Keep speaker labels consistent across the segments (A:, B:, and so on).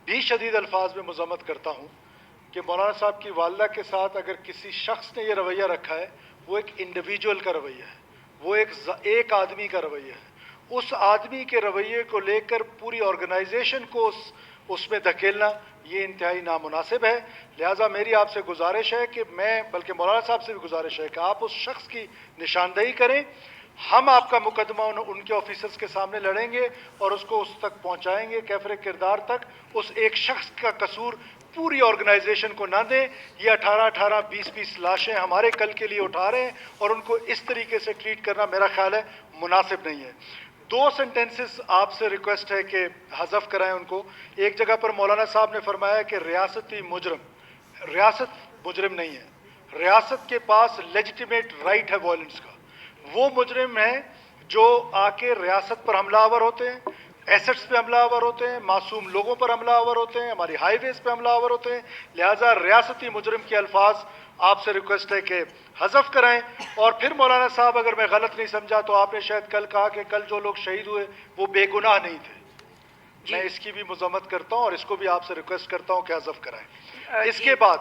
A: بھی شدید الفاظ میں مذمت کرتا ہوں کہ مولانا صاحب کی والدہ کے ساتھ اگر کسی شخص نے یہ رویہ رکھا ہے، وہ ایک انڈیویجول کا رویہ ہے، وہ ایک آدمی کا رویہ ہے. اس آدمی کے رویے کو لے کر پوری آرگنائزیشن کو اس میں دھکیلنا یہ انتہائی نامناسب ہے. لہٰذا میری آپ سے گزارش ہے کہ بلکہ مولانا صاحب سے بھی گزارش ہے کہ آپ اس شخص کی نشاندہی کریں. ہم آپ کا مقدمہ ان کے آفیسرز کے سامنے لڑیں گے اور اس کو اس تک پہنچائیں گے، کیفر کردار تک. اس ایک شخص کا قصور پوری آرگنائزیشن کو نہ دیں. یہ 18 20 لاشیں ہمارے کل کے لیے اٹھا رہے ہیں اور ان کو اس طریقے سے ٹریٹ کرنا میرا خیال ہے مناسب نہیں ہے. 2 سینٹنسز آپ سے ریکویسٹ ہے کہ حذف کرائیں ان کو. ایک جگہ پر مولانا صاحب نے فرمایا کہ ریاستی مجرم، ریاست مجرم نہیں ہے. ریاست کے پاس لیجیٹیمیٹ رائٹ ہے وائلنس کا. وہ مجرم ہیں جو آ کے ریاست پر حملہ آور ہوتے ہیں، ایسٹس پہ حملہ آور ہوتے ہیں، معصوم لوگوں پر حملہ آور ہوتے ہیں، ہماری ہائی ویز پہ حملہ آور ہوتے ہیں. لہٰذا ریاستی مجرم کے الفاظ آپ سے ریکویسٹ ہے کہ حذف کرائیں. اور پھر مولانا صاحب اگر میں غلط نہیں سمجھا تو آپ نے شاید کل کہا کہ کل جو لوگ شہید ہوئے وہ بے گناہ نہیں تھے. میں اس کی بھی مذمت کرتا ہوں اور اس کو بھی آپ سے ریکویسٹ کرتا ہوں کہ حذف کرائیں. اس کے بعد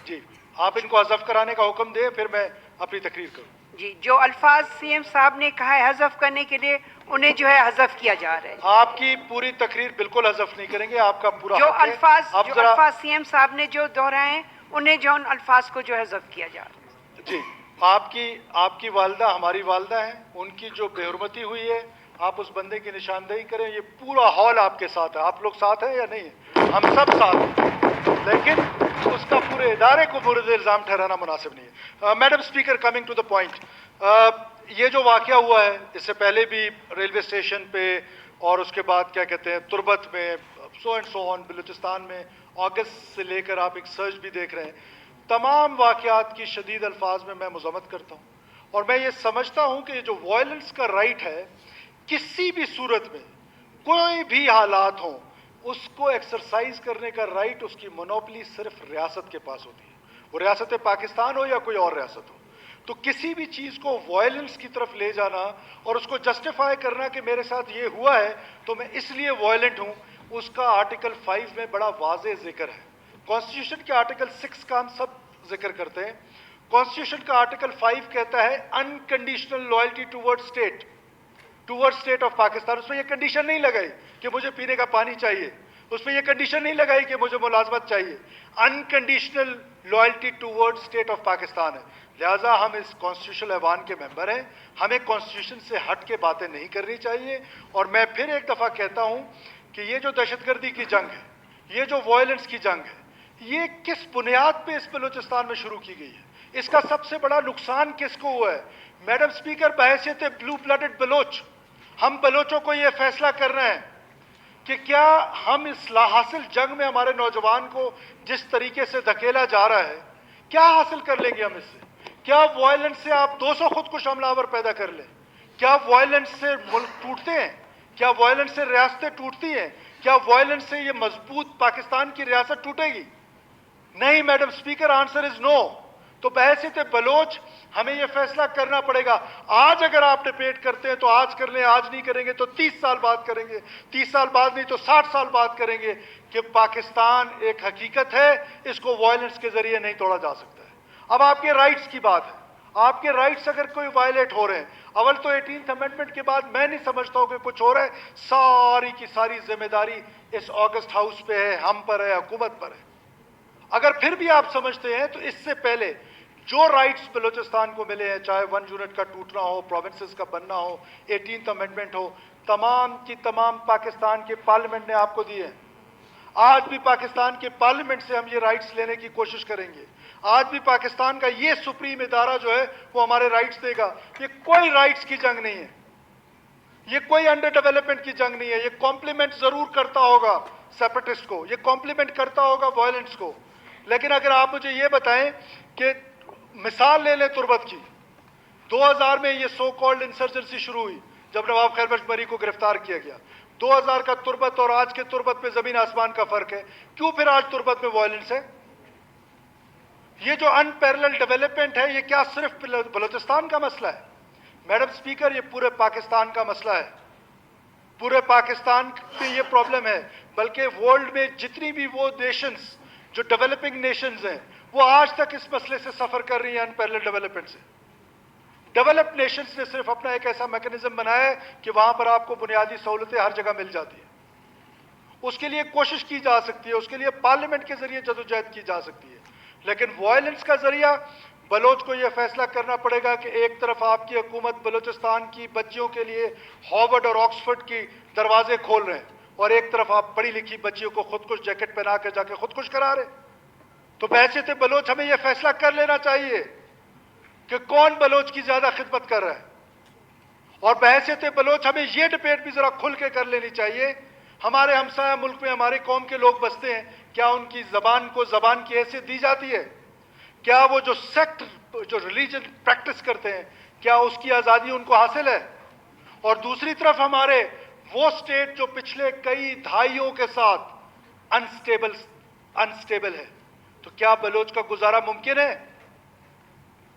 A: جی آپ ان کو حذف کرانے کا حکم دیں، پھر میں اپنی تقریر کروں.
B: جی جو الفاظ سی ایم صاحب نے کہا ہے حذف کرنے کے لیے، انہیں جو ہے حذف کیا جا رہا ہے.
A: آپ کی پوری تقریر بالکل حذف نہیں کریں گے، آپ کا پورا
B: جو
A: حق ہے.
B: الفاظ سی ایم صاحب نے جو دہرائے ہیں انہیں جو ان الفاظ کو جو ہے حذف کیا جا رہا ہے.
A: جی آپ کی والدہ ہماری والدہ ہیں، ان کی جو بے حرمتی ہوئی ہے آپ اس بندے کی نشاندہی کریں. یہ پورا ہال آپ کے ساتھ ہے. آپ لوگ ساتھ ہیں یا نہیں ہیں؟ ہم سب ساتھ ہیں، لیکن اس کا پورے ادارے کو مورد الزام ٹھہرانا مناسب نہیں ہے. Madam speaker, coming to the point, یہ جو واقعہ ہوا ہے اس سے پہلے بھی ریلوے اسٹیشن پہ اور اس کے بعد کیا کہتے ہیں تربت میں سو اینڈ سو آن بلوچستان میں اگست سے لے کر آپ ایک سرچ بھی دیکھ رہے ہیں. تمام واقعات کی شدید الفاظ میں مذمت کرتا ہوں اور میں یہ سمجھتا ہوں کہ جو وائلنس کا رائٹ ہے کسی بھی صورت میں کوئی بھی حالات ہوں اس کو ایکسرسائز کرنے کا رائٹ، اس کی مونوپلی صرف ریاست کے پاس ہوتی ہے. وہ ریاست پاکستان ہو یا کوئی اور ریاست ہو. تو کسی بھی چیز کو وائلنس کی طرف لے جانا اور اس کو جسٹیفائی کرنا کہ میرے ساتھ یہ ہوا ہے تو میں اس لیے وائلنٹ ہوں، اس کا آرٹیکل 5 میں بڑا واضح ذکر ہے. کانسٹیٹیوشن کے آرٹیکل 6 کا ہم سب ذکر کرتے ہیں. کانسٹیٹیوشن کا آرٹیکل 5 کہتا ہے unconditional loyalty toward state of Pakistan. اس میں یہ کنڈیشن نہیں لگائی کہ مجھے پینے کا پانی چاہیے، اس میں یہ کنڈیشن نہیں لگائی کہ مجھے ملازمت چاہیے. Unconditional loyalty toward state of Pakistan ہے. لہٰذا ہم اس کانسٹیٹیوشنل ایوان کے ممبر ہیں، ہمیں کانسٹیٹیوشن سے ہٹ کے باتیں نہیں کرنی چاہیے. اور میں پھر ایک دفعہ کہتا ہوں کہ یہ جو دہشت گردی کی جنگ ہے، یہ جو وائلنس کی جنگ ہے، یہ کس بنیاد پہ اس بلوچستان میں شروع کی گئی ہے؟ اس کا سب سے بڑا نقصان کس کو ہوا ہے؟ میڈم اسپیکر، بحیثیت بلو بلڈڈ بلوچ ہم بلوچوں کو یہ فیصلہ کر رہے ہیں کہ کیا ہم اس حاصل جنگ میں ہمارے نوجوان کو جس طریقے سے دھکیلا جا رہا ہے کیا حاصل کر لیں گے ہم اس سے؟ کیا وائلنس سے آپ 200 خودکش حملہ آور پیدا کر لیں؟ کیا وائلنس سے ملک ٹوٹتے ہیں؟ کیا وائلنس سے ریاستیں ٹوٹتی ہیں؟ کیا وائلنس سے یہ مضبوط پاکستان کی ریاست ٹوٹے گی؟ نہیں میڈم اسپیکر، آنسر از نو. تو بحیثیت بلوچ ہمیں یہ فیصلہ کرنا پڑے گا. آج اگر آپ ڈبیٹ کرتے ہیں تو آج کر لیں، آج نہیں کریں گے تو 30 سال بعد کریں گے، 30 سال بعد نہیں تو 60 سال بعد کریں گے کہ پاکستان ایک حقیقت ہے، اس کو وائلنس کے ذریعے نہیں توڑا جا سکتا ہے. اب آپ کے رائٹس کی بات ہے. آپ کے رائٹس اگر کوئی وائلیٹ ہو رہے ہیں، اول تو 18th امینڈمنٹ کے بعد میں نہیں سمجھتا ہوں کہ کچھ ہو رہا ہے. ساری کی ساری ذمہ داری اس آگسٹ ہاؤس پہ ہے، ہم پر ہے، حکومت پر ہے. اگر پھر بھی آپ سمجھتے ہیں تو اس سے پہلے جو رائٹس بلوچستان کو ملے ہیں، چاہے 1 یونٹ کا ٹوٹنا ہو، پروونسز کا بننا ہو، 18th امینڈمنٹ ہو، تمام کی تمام پاکستان کے پارلیمنٹ نے آپ کو دیے ہیں. آج بھی پاکستان کے پارلیمنٹ سے ہم یہ رائٹس لینے کی کوشش کریں گے. آج بھی پاکستان کا یہ سپریم ادارہ جو ہے وہ ہمارے رائٹس دے گا. یہ کوئی رائٹس کی جنگ نہیں ہے، یہ کوئی انڈر ڈیولپمنٹ کی جنگ نہیں ہے. یہ کمپلیمنٹ ضرور کرتا ہوگا سیپریٹسٹ کو، یہ کمپلیمنٹ کرتا ہوگا وائلنس کو. لیکن اگر آپ مجھے یہ بتائیں کہ مثال لے لیں تربت کی، 2000 میں یہ سو کالڈ انسرجنسی شروع ہوئی جب نواب خیر بخش مری کو گرفتار کیا گیا. 2000 کا تربت اور آج کے تربت میں زمین آسمان کا فرق ہے. کیوں پھر آج تربت میں وائلنس ہے؟ یہ جو ان پیرلل ڈیولپمنٹ ہے یہ کیا صرف بلوچستان کا مسئلہ ہے؟ میڈم اسپیکر، یہ پورے پاکستان کا مسئلہ ہے. پورے پاکستان پہ یہ پرابلم ہے. بلکہ ورلڈ میں جتنی بھی وہ نیشنز جو ڈیولپنگ نیشنز ہیں وہ آج تک اس مسئلے سے سفر کر رہی ہیں انپیرلڈ ڈیولپمنٹ سے. ڈیولپڈ نیشنز نے صرف اپنا ایک ایسا میکنزم بنایا ہے کہ وہاں پر آپ کو بنیادی سہولتیں ہر جگہ مل جاتی ہیں. اس کے لیے کوشش کی جا سکتی ہے, اس کے لیے پارلیمنٹ کے ذریعے جدوجہد کی جا سکتی ہے, لیکن وائلنس کا ذریعہ بلوچ کو یہ فیصلہ کرنا پڑے گا کہ ایک طرف آپ کی حکومت بلوچستان کی بچیوں کے لیے ہارورڈ اور آکسفورڈ کی دروازے کھول رہے ہیں اور ایک طرف آپ پڑھی لکھی بچیوں کو خودکش جیکٹ پہنا کے جا کے خودکش کرا رہے ہیں. تو بحیثیت بلوچ ہمیں یہ فیصلہ کر لینا چاہیے کہ کون بلوچ کی زیادہ خدمت کر رہا ہے, اور بحیثیت بلوچ ہمیں یہ ڈبیٹ بھی ذرا کھل کے کر لینی چاہیے. ہمارے ہمسایہ ملک میں ہمارے قوم کے لوگ بستے ہیں, کیا ان کی زبان کو زبان کی حیثیت دی جاتی ہے؟ کیا وہ جو سیکٹ جو ریلیجن پریکٹس کرتے ہیں کیا اس کی آزادی ان کو حاصل ہے؟ اور دوسری طرف ہمارے وہ اسٹیٹ جو پچھلے کئی دہائیوں کے ساتھ انسٹیبل ہے, تو کیا بلوچ کا گزارا ممکن ہے؟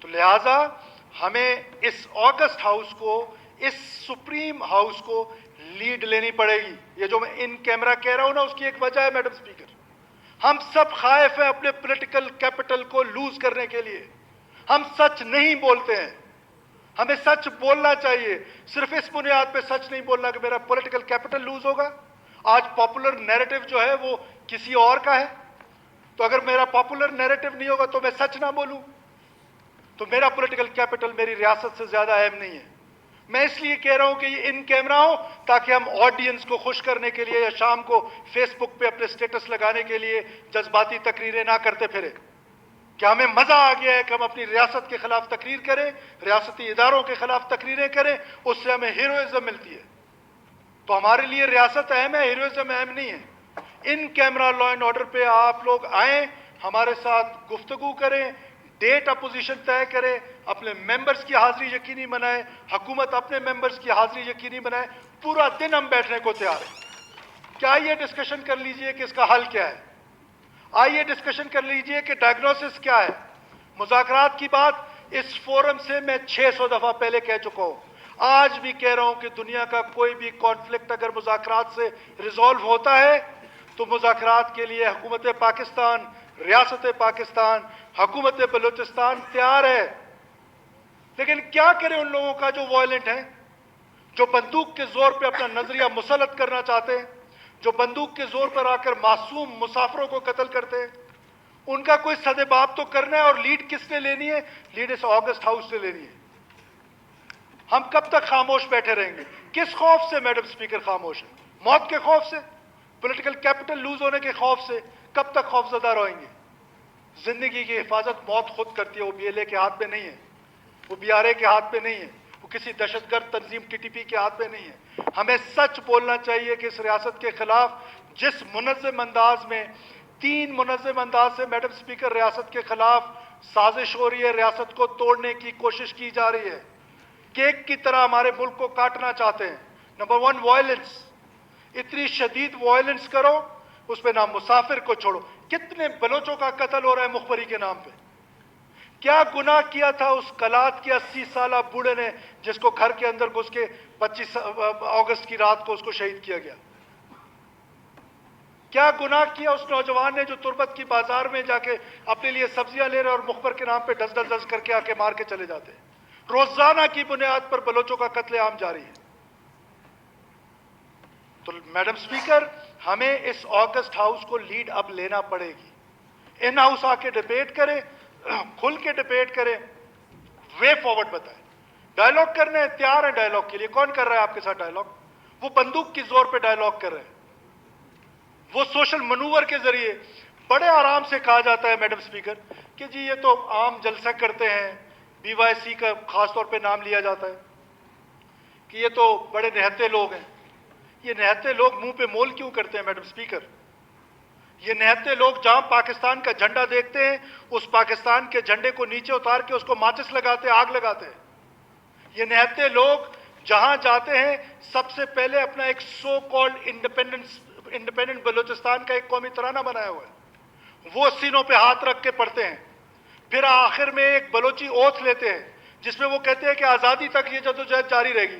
A: تو لہٰذا ہمیں اس آگسٹ ہاؤس کو, اس سپریم ہاؤس کو لیڈ لینی پڑے گی. یہ جو میں ان کیمرہ کہہ رہا ہوں نا, اس کی ایک وجہ ہے میڈم اسپیکر, ہم سب خائف ہیں اپنے پولیٹیکل کیپٹل کو لوز کرنے کے لیے. ہم سچ نہیں بولتے ہیں, ہمیں سچ بولنا چاہیے. صرف اس بنیاد پہ سچ نہیں بولنا کہ میرا پولیٹیکل کیپٹل لوز ہوگا. آج پاپولر نیریٹو جو ہے وہ کسی اور کا ہے, تو اگر میرا پاپولر نیریٹو نہیں ہوگا تو میں سچ نہ بولوں تو میرا پولیٹیکل کیپٹل میری ریاست سے زیادہ اہم نہیں ہے. میں اس لیے کہہ رہا ہوں کہ یہ ان کیمرہ ہو تاکہ ہم آڈینس کو خوش کرنے کے لیے یا شام کو فیس بک پہ اپنے سٹیٹس لگانے کے لیے جذباتی تقریریں نہ کرتے پھرے. کہ ہمیں مزہ آ گیا ہے کہ ہم اپنی ریاست کے خلاف تقریر کریں, ریاستی اداروں کے خلاف تقریریں کریں, اس سے ہمیں ہیروئزم ملتی ہے. تو ہمارے لیے ریاست اہم ہے, ہیروئزم اہم نہیں ہے. ان کیمرہ لا اینڈ آرڈر پہ آپ لوگ آئیں, ہمارے ساتھ گفتگو کریں, ڈیٹ اپوزیشن طے کرے, اپنے ممبرز کی حاضری یقینی بنائے, حکومت اپنے ممبرز کی حاضری یقینی بنائے. پورا دن ہم بیٹھنے کو تیار ہیں. کیا یہ ڈسکشن کر لیجئے کہ اس کا حل کیا ہے, آئیے ڈسکشن کر لیجئے کہ ڈائگنوسس کیا ہے. مذاکرات کی بات اس فورم سے میں 600 دفعہ پہلے کہہ چکا ہوں, آج بھی کہہ رہا ہوں کہ دنیا کا کوئی بھی کانفلکٹ اگر مذاکرات سے ریزالو ہوتا ہے تو مذاکرات کے لیے حکومت پاکستان, ریاست پاکستان, حکومت بلوچستان تیار ہے. لیکن کیا کریں ان لوگوں کا جو وائلنٹ ہیں, جو بندوق کے زور پہ اپنا نظریہ مسلط کرنا چاہتے ہیں, جو بندوق کے زور پر آ کر معصوم مسافروں کو قتل کرتے ہیں. ان کا کوئی سدباب تو کرنا ہے, اور لیڈ کس نے لینی ہے؟ لیڈ اس آگسٹ ہاؤس نے لینی ہے. ہم کب تک خاموش بیٹھے رہیں گے؟ کس خوف سے میڈم اسپیکر خاموش ہے؟ موت کے خوف سے, پولیٹیکل کیپٹل لوز ہونے کے خوف سے. کب تک خوف زدہ رہیں گے؟ زندگی کی حفاظت موت خود کرتی ہے, وہ بی ایل اے کے ہاتھ پہ نہیں ہے, وہ بی آر اے کے ہاتھ پہ نہیں ہے, وہ کسی دہشت گرد تنظیم ٹی ٹی پی کے ہاتھ پہ نہیں ہے. ہمیں سچ بولنا چاہیے کہ اس ریاست کے خلاف جس منظم انداز میں 3 منظم انداز سے میڈم اسپیکر ریاست کے خلاف سازش ہو رہی ہے, ریاست کو توڑنے کی کوشش کی جا رہی ہے, کیک کی طرح ہمارے ملک کو کاٹنا چاہتے ہیں. نمبر 1 وائلنس, اتنی شدید وائلنس کرو, اس پہ نام مسافر کو چھوڑو. کتنے بلوچوں کا قتل ہو رہا ہے مخبری کے نام پہ. کیا گناہ کیا تھا اس کلات کے 80 سالہ بوڑھے نے جس کو گھر کے اندر گھس کے 25 اگست کی رات کو اس کو شہید کیا گیا؟ کیا گناہ کیا اس نوجوان نے جو تربت کی بازار میں جا کے اپنے لیے سبزیاں لے رہے اور مخبر کے نام پہ ڈز کر کے آ کے مار کے چلے جاتے ہیں؟ روزانہ کی بنیاد پر بلوچوں کا قتل عام جاری ہے. تو میڈم اسپیکر, ہمیں اس آگسٹ ہاؤس کو لیڈ اب لینا پڑے گی. ان ہاؤس آ کے ڈیبیٹ کریں, کھل کے ڈیبیٹ کریں, وے فارورڈ بتائیں. ڈائلاگ کرنے تیار ہیں ڈائلاگ کے لیے. کون کر رہا ہے آپ کے ساتھ ڈائلاگ؟ وہ بندوق کی زور پہ ڈائلاگ کر رہے ہیں, وہ سوشل منور کے ذریعے. بڑے آرام سے کہا جاتا ہے میڈم اسپیکر کہ جی یہ تو عام جلسہ کرتے ہیں, بی وائی سی کا خاص طور پہ نام لیا جاتا ہے کہ یہ تو بڑے نہتے لوگ ہیں. یہ نہتے لوگ منہ پہ مول کیوں کرتے ہیں میڈم اسپیکر؟ یہ نہتے لوگ جہاں پاکستان کا جھنڈا دیکھتے ہیں اس پاکستان کے جھنڈے کو نیچے اتار کے اس کو ماچس لگاتے ہیں, آگ لگاتے ہیں. یہ نہتے لوگ جہاں جاتے ہیں سب سے پہلے اپنا ایک سو کالڈ انڈیپینڈنٹ بلوچستان کا ایک قومی ترانہ بنایا ہوا ہے, وہ سینوں پہ ہاتھ رکھ کے پڑھتے ہیں. پھر آخر میں ایک بلوچی اوتھ لیتے ہیں جس میں وہ کہتے ہیں کہ آزادی تک یہ جدوجہد جاری رہے گی.